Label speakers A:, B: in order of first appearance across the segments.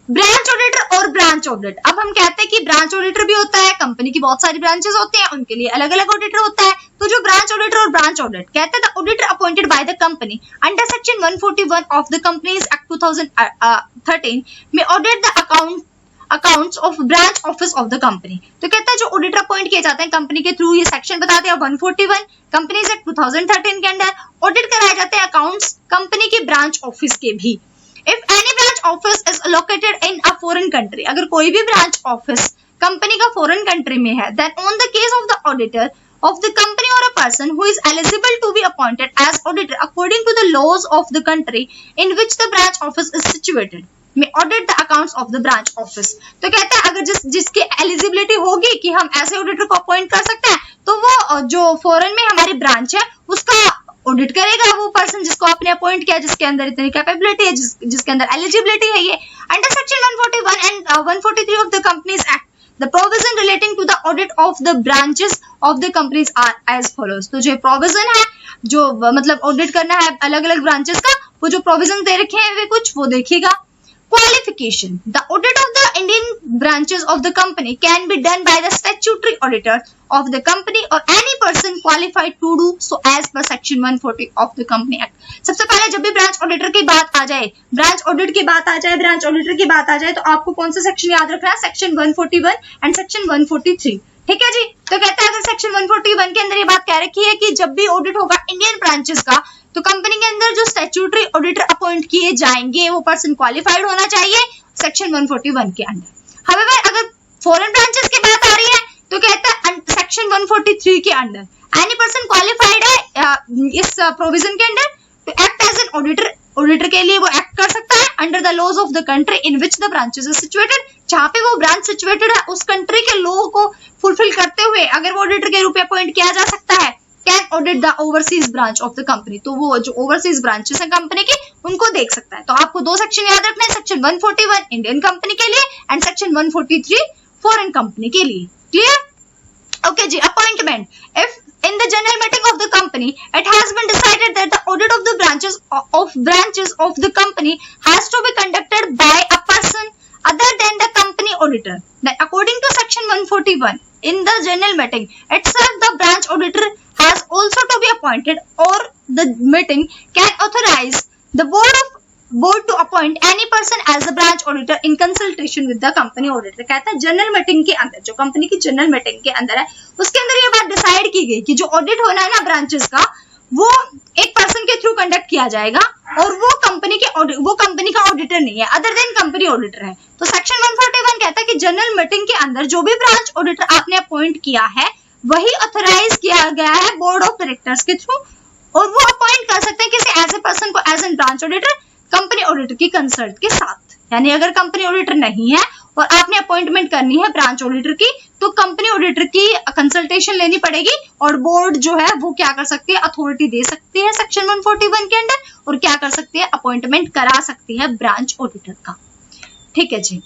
A: Branch auditor और branch audit. अब हम कहते हैं कि ब्रांच ऑडिटर भी होता है, कंपनी की बहुत सारी ब्रांचेस होती हैं, उनके लिए अलग अलग ऑडिटर होता है। तो जो ब्रांच ऑडिटर और ब्रांच ऑडिट कहते हैं, the auditor appointed by the company under section 141 of the companies act 2013 में audit the accounts of branch office of the company. तो कहता है जो ऑडिटर अपॉइंट किए जाते हैं कंपनी के थ्रू, ये सेक्शन बताते हैं 141 कंपनीज एक्ट 2013 के अंडर ऑडिट कराए जाते हैं अकाउंट्स कंपनी के ब्रांच ऑफिस के भी। If any branch office is located in a foreign country, अगर कोई भी ब्रांच ऑफिस कंपनी का फॉरेन कंट्री में है, then on the case of the auditor of the company or a person who is eligible to be appointed as auditor according to the laws of the country in which the branch office is situated, may audit the accounts of the branch office। तो कहता है अगर जिसकी eligibility होगी कि हम ऐसे auditor को अपॉइंट कर सकते हैं, तो वो जो फॉरेन में हमारी ब्रांच है उसका ऑडिट करेगा, वो पर्सन जिसको आपने अपॉइंट किया, जिसके अंदर इतनी कैपेबिलिटी है, जिसके अंदर एलिजिबिलिटी है। ये under section 141 and 143 of the companies act the provision relating to the audit of the branches of the companies are as follows. तो जो प्रोविजन है, जो मतलब ऑडिट करना है अलग अलग ब्रांचेस का, वो जो प्रोविजन दे रखे हैं वे कुछ वो देखिएगा। Qualification: The audit of the Indian branches of the company can be done by the statutory auditor of the company or any person qualified to do so as per section 140 of the Company Act। सबसे पहले जब भी branch auditor की बात आ जाए, branch audit की बात आ जाए, ब्रांच ऑडिटर की बात आ जाए, तो आपको कौन सा सेक्शन याद रखना है? Section 141 and section 143। ठीक है जी। तो कहता है अगर सेक्शन 141 के अंदर ये बात कह रखी है कि जब भी ऑडिट होगा इंडियन ब्रांचेस का, तो कंपनी के अंदर जो स्टैट्यूटरी ऑडिटर अपॉइंट किए जाएंगे वो पर्सन क्वालिफाइड होना चाहिए सेक्शन 141 के अंडर। हाउएवर अगर फॉरेन ब्रांचेस की बात आ रही है तो कहता है सेक्शन 143 के अंडर एनी पर्सन क्वालिफाइड है इस प्रोविजन के under to act as an auditor. Auditor के लिए वो एक्ट कर सकता है under the laws of the country in which the branches is situated. जहां पे वो ब्रांच सिचुएटेड है उस कंट्री के लॉ को फुलफिल करते हुए अगर वो ऑडिटर के रूप में अपॉइंट किया जा सकता है, can audit the overseas branch of the company. तो वो जो ओवरसीज ब्रांचेस हैं कंपनी की उनको देख सकता है। तो आपको दो सेक्शन याद रखना है, सेक्शन 141 इंडियन कंपनी के लिए एंड सेक्शन 143 फॉरेन कंपनी के लिए। क्लियर? ओके जी। Appointment: if in the general meeting of the company it has been decided that the audit of the branches of the company has to be conducted by a person other than the company auditor, then according to section 141 in the general meeting itself the branch auditor has also to be appointed, or the meeting can authorize the board to appoint any person as a branch auditor in consultation with the company auditor। कहता है general meeting के अंदर, जो company की general meeting के अंदर है, उसके अंदर ये बात डिसाइड की गई कि जो ऑडिट होना है ना ब्रांचेस का, वो एक पर्सन के थ्रू कंडक्ट किया जाएगा और वो कंपनी का ऑडिटर नहीं है, अदर देन कंपनी ऑडिटर है। तो सेक्शन 141 कहता है कि जनरल मीटिंग के अंदर जो भी ब्रांच ऑडिटर आपने अपॉइंट किया है वही ऑथराइज किया गया है बोर्ड ऑफ डायरेक्टर्स के थ्रू, और वो अपॉइंट कर सकते हैं किसी ऐसे पर्सन को as an branch auditor company auditor की कंसल्ट के साथ। यानी अगर कंपनी ऑडिटर नहीं है और आपने अपॉइंटमेंट करनी है ब्रांच ऑडिटर की, तो कंपनी ऑडिटर की कंसल्टेशन लेनी पड़ेगी और बोर्ड जो है वो क्या कर सकती है, अथॉरिटी दे सकती है सेक्शन 141 के अंदर, और क्या कर सकती है, अपॉइंटमेंट करा सकती है ब्रांच ऑडिटर का। ठीक है जी।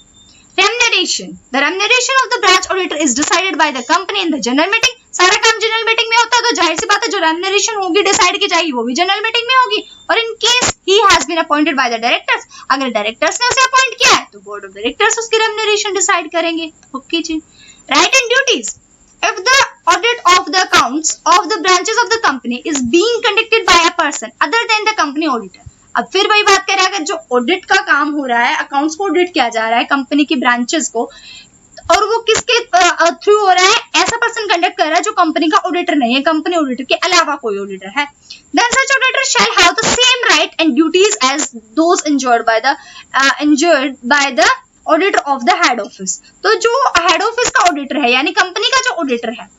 A: Remuneration: The remuneration of the branch auditor is decided by the company in the general meeting। सारा काम जनरल मीटिंग में होता है, तो जाहिर सी बात है जो रेम्यूनरेशन होगी डिसाइड की जाएगी वो भी जनरल मीटिंग में होगी। और in case he has been appointed by the directors, अगर डायरेक्टर्स ने उसे अपॉइंट किया है तो बोर्ड ऑफ डायरेक्टर्स उसकी रेम्यूनरेशन डिसाइड करेंगे। ओके जी। Right and duties: If the audit of the accounts of the branches of the company is being conducted by a person other than the company auditor। अब फिर वही बात करें, अगर जो ऑडिट का काम हो रहा है, अकाउंट्स को ऑडिट किया जा रहा है कंपनी की ब्रांचेस को, और वो किसके थ्रू हो रहा है, ऐसा पर्सन कंडक्ट कर रहा है जो कंपनी का ऑडिटर नहीं है, कंपनी ऑडिटर के अलावा कोई ऑडिटर है, then such auditor shall have the same right and duties as those enjoyed by the auditor of the head office। तो जो हेड ऑफिस का ऑडिटर है यानी कंपनी का जो ऑडिटर है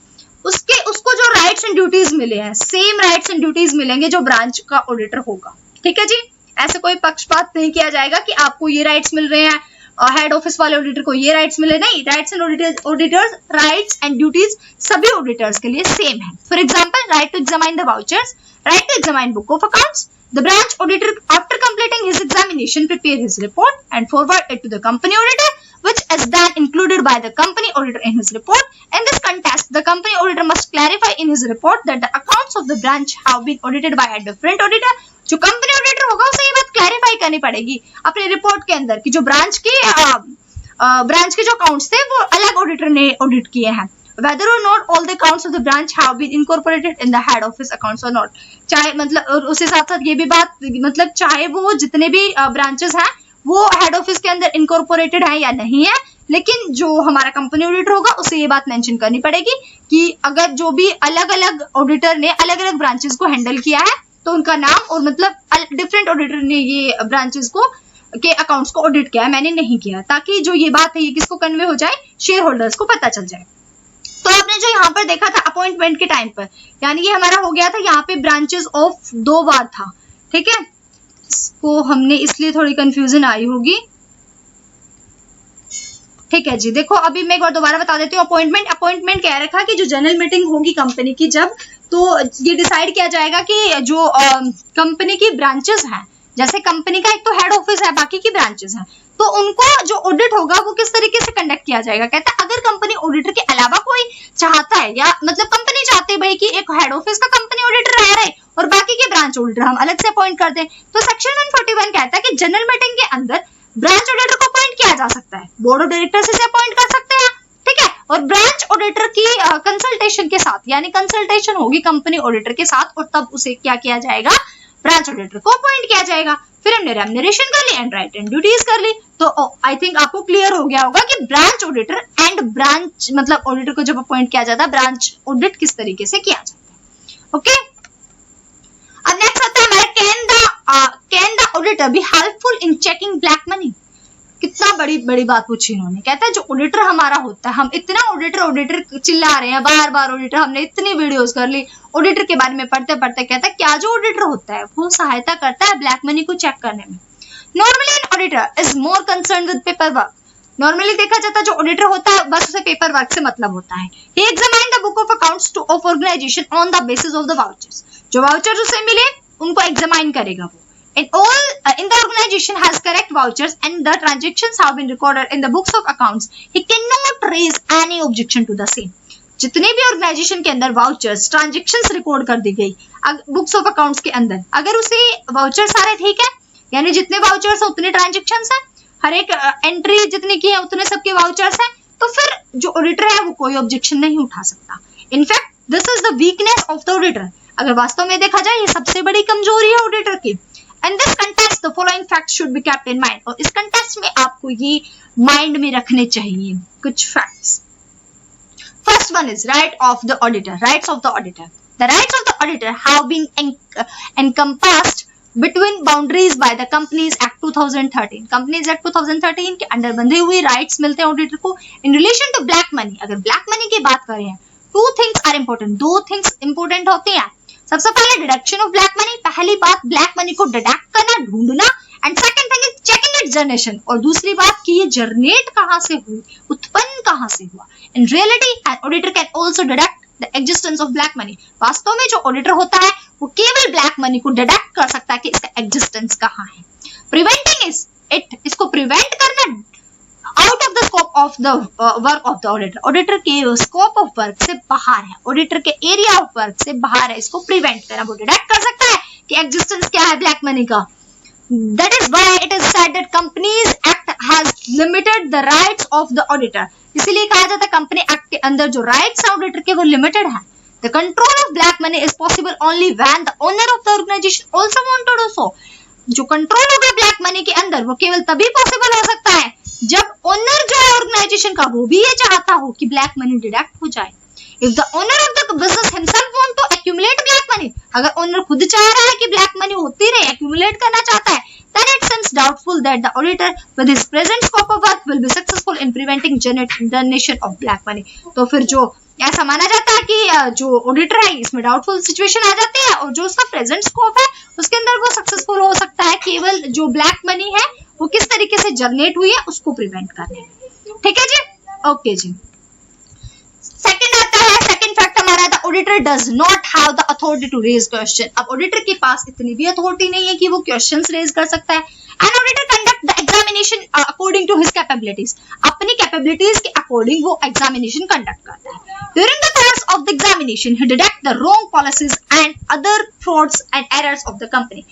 A: उसको जो राइट्स एंड ड्यूटीज मिले हैं, सेम राइट्स एंड ड्यूटीज मिलेंगे जो ब्रांच का ऑडिटर होगा। ठीक है जी। ऐसे कोई पक्षपात नहीं किया जाएगा कि आपको ये राइट्स मिल रहे हैं और हेड ऑफिस वाले ऑडिटर को ये राइट्स मिले, नहीं। Rights and auditors rights and duties सभी ऑडिटर्स के लिए सेम है। For example, right to examine the vouchers, right to examine book of accounts. The branch auditor, after completing his examination, prepare his report and forward it to the company auditor, which is then included by the company auditor in his report. In this context, the company auditor must clarify in his report that the accounts of the branch have been audited by a different auditor। जो company auditor होगा उसे ये बात clarify करनी पड़ेगी अपने report के अंदर कि जो ब्रांच के जो अकाउंट्स थे वो अलग ऑडिटर ने ऑडिट किए हैं। whether or not all the accounts of the branch have been incorporated in the head office accounts or not, चाहे मतलब उसके साथ साथ ये भी बात मतलब चाहे वो जितने भी ब्रांचेस हैं वो हेड ऑफिस के अंदर इनकॉर्पोरेटेड है या नहीं है, लेकिन जो हमारा कंपनी ऑडिटर होगा उसे ये बात मेंशन करनी पड़ेगी कि अगर जो भी अलग अलग ऑडिटर ने अलग अलग ब्रांचेस को हैंडल किया है तो उनका नाम और मतलब डिफरेंट ऑडिटर ने ये ब्रांचेस को के अकाउंट्स को ऑडिट किया है, मैंने नहीं किया, ताकि जो ये बात है ये किसको कन्वे हो जाए, शेयर होल्डर्स को पता चल जाए। तो आपने जो यहाँ पर देखा था अपॉइंटमेंट के टाइम पर, यानी ये हमारा हो गया था यहाँ पे ब्रांचेस ऑफ 2 बार था, ठीक है, इसको हमने इसलिए थोड़ी कंफ्यूजन आई होगी, ठीक है जी। देखो अभी मैं एक बार दोबारा बता देती हूँ। अपॉइंटमेंट कह रखा कि जो जनरल मीटिंग होगी कंपनी की जब, तो ये डिसाइड किया जाएगा कि जो कंपनी की ब्रांचेस हैं, जैसे कंपनी का एक तो हेड ऑफिस है, बाकी की ब्रांचेस हैं, तो उनको जो ऑडिट होगा वो किस तरीके से कंडक्ट किया जाएगा। कहता है अगर कंपनी ऑडिटर के अलावा कोई चाहता है या मतलब कंपनी चाहती है भाई कि एक हेड ऑफिस का कंपनी ऑडिटर रह रहे और बाकी के ब्रांच ऑडिटर हम अलग से अपॉइंट कर दें, तो सेक्शन 141 कहता है कि जनरल मीटिंग के अंदर ब्रांच ऑडिटर को अपॉइंट किया जा सकता है, बोर्ड ऑफ डायरेक्टर से अपॉइंट कर सकते हैं, ठीक है, और ब्रांच ऑडिटर की कंसल्टेशन के साथ, यानी कंसल्टेशन होगी कंपनी ऑडिटर के साथ और तब उसे क्या किया जाएगा, ब्रांच ऑडिटर को अपॉइंट किया जाएगा। फिर हमने रेम्यूनरेशन कर ली एंड राइट एंड ड्यूटीज कर ली, तो आई थिंक आपको क्लियर हो गया होगा कि ब्रांच ऑडिटर एंड ब्रांच मतलब ऑडिटर को जब अपॉइंट किया जाता है ब्रांच ऑडिट किस तरीके से किया जाता है। ओके, अब नेक्स्ट आता है हमारा can the auditor be helpful in checking black money. कितना बड़ी बात पूछी इन्होंने। कहता है जो ऑडिटर हमारा होता है, हम इतना ऑडिटर चिल्ला रहे हैं बार बार ऑडिटर, हमने इतनी वीडियोस कर ली ऑडिटर के बारे में पढ़ते पढ़ते, कहता है क्या जो ऑडिटर होता है वो सहायता करता है ब्लैक मनी को चेक करने में। Normally an auditor is more concern with paper work. Normally देखा जाता है जो ऑडिटर होता है बस उसे पेपर वर्क से मतलब होता है। He examine the book of accounts to of organisation on the basis of the vouchers. जो वाउचर्स उसे मिले उनको एग्जामाइन करेगा वो। In the organization has correct vouchers and the transactions have been recorded in the books of accounts, he cannot raise any objection to the same. जितने भी organisation के अंदर वाउचर्स ट्रांजेक्शंस रिकॉर्ड कर दी गई बुक्स ऑफ अकाउंट्स के अंदर, अगर उसे वाउचर सारे ठीक है, यानी जितने वाउचर्स हैं उतने ट्रांजेक्शंस हैं, हर एक एंट्री जितनी की है उतने सबके वाउचर्स हैं, तो फिर जो ऑडिटर है वो कोई ऑब्जेक्शन नहीं उठा सकता। In fact this is the weakness of the auditor. अगर वास्तव में देखा जाए ये सबसे बड़ी कमजोरी है ऑडिटर की। In this context, the following facts should be kept in mind. और इस context में आपको ये माइंड में रखने चाहिए कुछ facts. First one is right of the auditor. Rights of the auditor. The rights of the auditor have been encompassed between boundaries by the Companies Act 2013. Companies Act 2013 के अंडर बंधे हुए rights मिलते हैं auditor को। In relation to black money, अगर black money की बात करें, two things are important. 2 things important होते हैं। सबसे पहले डिडक्शन ऑफ ब्लैक मनी, पहली बात ब्लैक मनी को डिडक्ट करना, ढूंढना, and second thing is checking it's generation, और दूसरी बात कि ये जनरेट कहां से हुई, उत्पन्न कहां से हुआ। In reality an auditor can also deduct the existence of black money. वास्तव में जो ऑडिटर होता है वो केवल ब्लैक मनी को डिडक्ट कर सकता है कि इसका एग्जिस्टेंस कहां है। प्रिवेंटिंग इज इट, इसको प्रिवेंट करना out of the scope of the work of the auditor. Auditor के स्कोप ऑफ वर्क से बाहर है, ऑडिटर के एरिया ऑफ वर्क से बाहर है, इसको प्रिवेंट करना। वो डिडक्ट कर सकता है कि एग्जिस्टेंस क्या है ब्लैक मनी का। That is why it is said that companies act has limited the rights of the auditor. इसीलिए कहा जाता है कंपनी एक्ट के अंदर जो राइट्स है ऑडिटर के वो लिमिटेड है। The control of black money is possible only when the owner of the organization also wanted so. जो कंट्रोल होगा ब्लैक मनी के अंदर वो केवल तभी पॉसिबल हो सकता है जब ओनर जो है ऑर्गेनाइजेशन का वो भी ये चाहता हो कि ब्लैक मनी डिडक्ट हो जाए। If the owner of the business himself want to accumulate black money, अगर ओनर खुद चाह रहा है कि ब्लैक मनी होती रहे, एक्यूमुलेट करना चाहता है, then it seems doubtful that the auditor with his present scope of work will be successful in preventing generation of black money. तो फिर जो ऐसा माना जाता है कि जो ऑडिटर है इसमें डाउटफुल सिचुएशन आ जाती है और जो उसका प्रेजेंट स्कोप है उसके अंदर वो सक्सेसफुल हो सकता है केवल जो ब्लैक मनी है वो किस तरीके से जनरेट हुई है उसको प्रिवेंट करने में। ठीक है जी, ओके जी। सेकंड आता है, सेकंड फैक्ट हमारा the auditor does not have the authority to raise question. अब ऑडिटर के पास इतनी भी अथॉरिटी नहीं है कि वो क्वेश्चंस रेज कर सकता है। An auditor conduct the examination according to his capabilities, अपनी कैपेबिलिटीज के अकॉर्डिंग वो एग्जामिनेशन कंडक्ट करता है। During the course of the examination he detect the wrong policies and other frauds and errors of the company.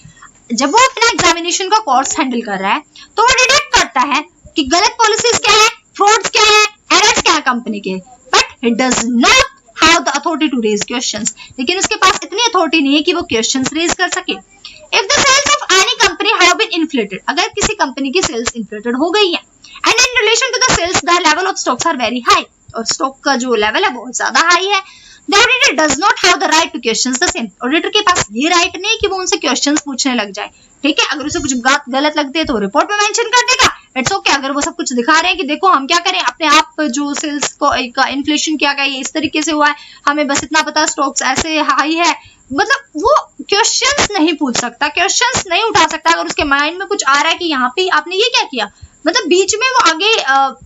A: जब वो अपना examination का course handle कर रहा है तो वो डिटेक्ट करता है कि गलत पॉलिसीज क्या है, फ्रॉड्स क्या है, एरर्स क्या है कंपनी के, but it does not have the authority to raise questions. लेकिन उसके पास इतनी अथॉरिटी नहीं है कि वो क्वेश्चंस रेज कर सके। If the sales of any company have been inflated, अगर किसी कंपनी की सेल्स इन्फ्लेटेड हो गई है, and in relation to the sales the level of stocks are very high, और स्टॉक का जो लेवल है बहुत ज्यादा हाई है, the auditor does not have the right to questions the same. Auditor के पास ये राइट नहीं कि वो उनसे क्वेश्चंस पूछने लग जाए। ठीक है, अगर उसे कुछ गलत लगते हैं तो रिपोर्ट में मेंशन कर देगा, इट्स ओके। अगर वो सब कुछ दिखा रहे हैं कि देखो हम क्या करें, अपने आप जो सेल्स को का इन्फ्लेशन क्या गया, ये इस तरीके से हुआ है, हमें बस इतना पता, स्टॉक्स ऐसे हाई है, मतलब वो क्वेश्चंस नहीं पूछ सकता, क्वेश्चंस नहीं उठा सकता। अगर उसके माइंड में कुछ आ रहा है कि यहाँ पे आपने ये क्या किया, मतलब बीच में वो आगे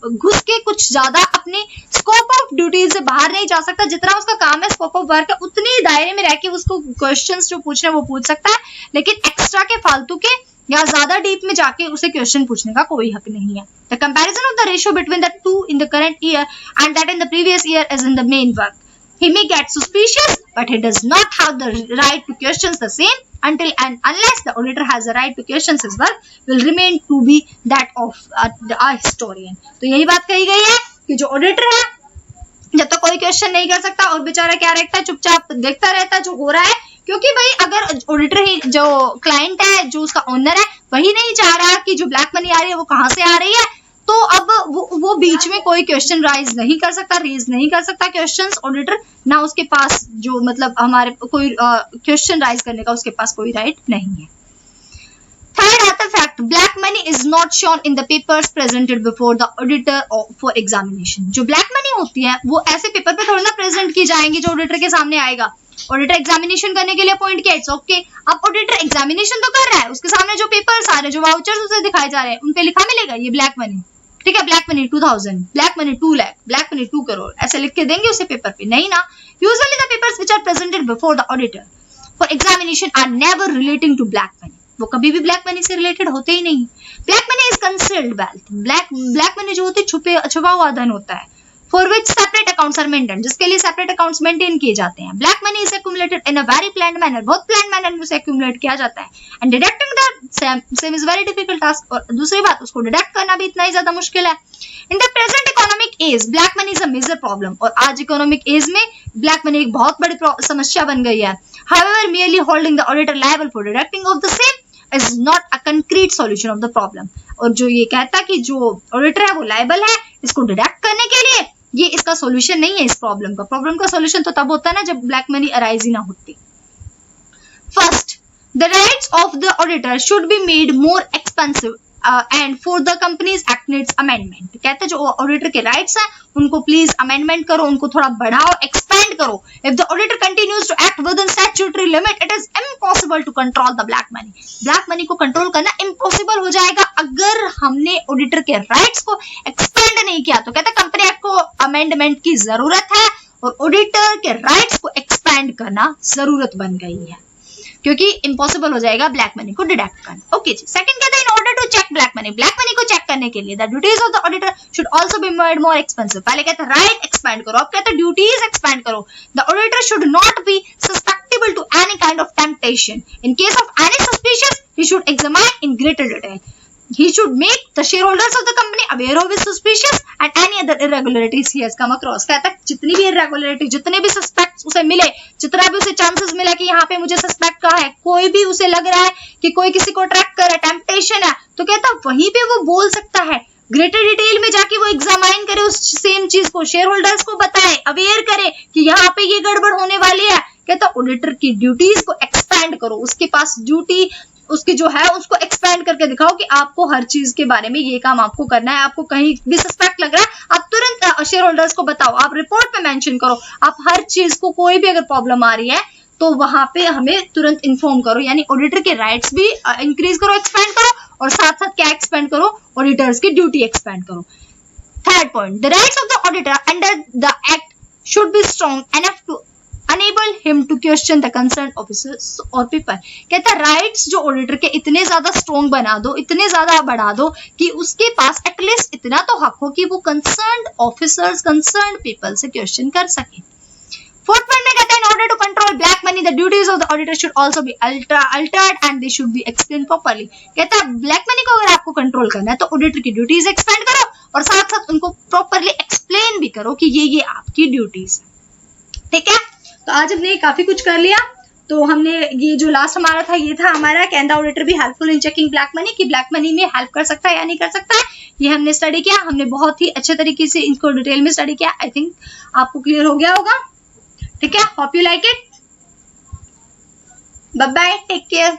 A: घुस के कुछ ज्यादा अपने स्कोप ऑफ ड्यूटीज से बाहर नहीं जा सकता। जितना उसका काम है, स्कोप ऑफ वर्क है, उतने दायरे में रह के उसको क्वेश्चंस जो पूछने वो पूछ सकता है, लेकिन एक्स्ट्रा के, फालतू के या ज्यादा डीप में जाके उसे क्वेश्चन पूछने का कोई हक नहीं है। The comparison of the ratio between the two in the current year and that in the previous year is in the main work. He may get suspicious, but he does not have the right to question the same until and unless the auditor has the right to question his work will remain to be that of a historian। तो यही बात कही गई है कि जो auditor है जब तक कोई क्वेश्चन नहीं कर सकता और बेचारा क्या रहता है, चुपचाप देखता रहता है जो हो रहा है, क्योंकि भाई अगर ऑडिटर ही, जो क्लाइंट है, जो उसका ओनर है, वही नहीं चाह रहा कि जो ब्लैक मनी आ रही है वो कहाँ से आ रही है, तो अब वो बीच में कोई क्वेश्चन राइज नहीं कर सकता, रेज नहीं कर सकता क्वेश्चंस ऑडिटर, ना उसके पास जो मतलब हमारे कोई क्वेश्चन राइज करने का उसके पास कोई राइट नहीं है। थर्ड आता fact, black money is not shown in the papers presented before the auditor for examination. जो ब्लैक मनी होती है वो ऐसे पेपर पे थोड़ा ना प्रेजेंट की जाएंगी जो ऑडिटर के सामने आएगा। ऑडिटर एग्जामिनेशन करने के लिए अपॉइंट किया, इट्स ओके। अब ऑडिटर एग्जामिनेशन तो कर रहा है, उसके सामने जो पेपर्स आ रहे हैं, जो वाउचर्स उसे दिखाए जा रहे हैं, उन पे लिखा मिलेगा ये ब्लैक मनी, ठीक है, black money 2000, black money 2 lakh, black money 2 crore, ऐसे लिख के देंगे उसे पेपर पे, नहीं ना। Usually the papers which are presented before the auditor for examination are never relating to black money. वो कभी भी ब्लैक मनी से रिलेटेड होते ही नहीं। Black money is concealed wealth. Black money जो होती है छुपा हुआ धन होता है, for which separate accounts are maintain, जिसके लिए सेपरेट अकाउंट्स मेंटेन किए जाते हैं। Black money is accumulated in a very planned manner, बहुत प्लान्ड मैनर में उसे एक्यूमुलेट किया जाता है। And deducting the same is very difficult task, और दूसरी बात उसको डिडक्ट करना भी इतना ही ज्यादा मुश्किल है। In the present economic age black money is a major problem, और आज इकोनॉमिक एज में ब्लैक मनी एक बहुत बड़ी समस्या बन गई है। However merely holding the auditor liable for deducting of the same is not a concrete solution of the problem। और जो ये कहता कि जो ऑडिटर है वो लाइबल है इसको डिडक्ट करने के लिए, ये इसका सॉल्यूशन नहीं है इस प्रॉब्लम का। प्रॉब्लम का सॉल्यूशन तो तब होता है ना जब ब्लैक मनी अराइज ही ना होती। First, the rights of the auditor should be made more expensive and for the companies act needs amendment. कहते हैं जो ऑडिटर के राइट्स हैं उनको प्लीज अमेंडमेंट करो, उनको थोड़ा बढ़ाओ, एक्सपेंड करो। If the auditor continues to act within statutory limit it is impossible to control the black money. Black money को कंट्रोल करना इम्पॉसिबल हो जाएगा अगर हमने ऑडिटर के राइट्स को एक्सपेंड नहीं किया। तो कहते हैं कंपनी एक्ट को अमेंडमेंट की जरूरत है और ऑडिटर के राइट्स को एक्सपेंड करना जरूरत बन गई है, क्योंकि इम्पॉसिबल हो जाएगा ब्लैक मनी को डिडक्ट करना। ओके जी। सेकंड कहता है in order to check black money को चेक करने के लिए the duties of the auditor should also be made more expensive. पहले कहते हैं राइट एक्सपेंड करो, अब कहते हैं ड्यूटीज एक्सपेंड करो। The auditor should not be suspectable to any kind of temptation. In case of any suspicious he should examine in greater detail. He should make the shareholders of the company aware of his suspicious and any other irregularities he has come across। कहता है जितनी भी irregularity, जितने भी suspect उसे मिले, जितना भी उसे चांसेस मिला कि यहाँ पे मुझे सस्पेक्ट का है, कोई भी उसे लग रहा है कि कोई किसी को ट्रैक कर रहा है, टेम्पटेशन है, तो कहता वहीं पे वो बोल सकता है। ग्रेटर डिटेल में जाके वो एग्जामाइन करे उस सेम चीज को, शेयर होल्डर्स को बताए, अवेयर करे कि यहाँ पे ये गड़बड़ होने वाली है। कहता ऑडिटर की ड्यूटीज को एक्सपैंड करो, उसके पास ड्यूटी उसकी जो है उसको एक्सपेंड करके दिखाओ कि आपको हर चीज के बारे में ये काम आपको करना है। आपको कहीं भी सस्पेक्ट लग रहा है आप तुरंत शेयर होल्डर्स को बताओ, आप रिपोर्ट में मेंशन करो, आप हर चीज को, कोई भी अगर प्रॉब्लम आ रही है तो वहां पे हमें तुरंत इन्फॉर्म करो। यानी ऑडिटर के राइट्स भी इंक्रीज करो, एक्सपेंड करो, और साथ साथ क्या एक्सपेंड करो, ऑडिटर्स की ड्यूटी एक्सपेंड करो। Third point, the rights of the auditor under the act should be strong enough to enable him to question the concerned officers or people। कहता राइट्स जो ऑडिटर के इतने ज्यादा स्ट्रॉन्ग बना दो, इतने ज्यादा बढ़ा दो कि उसके पास एटलीस्ट इतना तो हक हो कि वो कंसर्न्ड ऑफिसर्स, कंसर्न्ड पीपल से क्वेश्चन कर सके। फोर्थ पॉइंट में कहते हैं, in order to control black money the duties of the auditor should also be altered and they should be explain properly. कहता है ब्लैक मनी को अगर आपको कंट्रोल करना है तो ऑडिटर की ड्यूटीज एक्सपेंड करो और साथ साथ उनको प्रॉपर्ली एक्सप्लेन भी करो कि ये आपकी ड्यूटीज है। ठीक है, तो आज हमने काफी कुछ कर लिया। तो हमने ये जो लास्ट हमारा था, ये था हमारा can the auditor be helpful in checking black money, कि ब्लैक मनी में हेल्प कर सकता है या नहीं कर सकता है, ये हमने स्टडी किया। हमने बहुत ही अच्छे तरीके से इनको डिटेल में स्टडी किया। आई थिंक आपको क्लियर हो गया होगा। ठीक है, hope you like it. Bye bye, take care.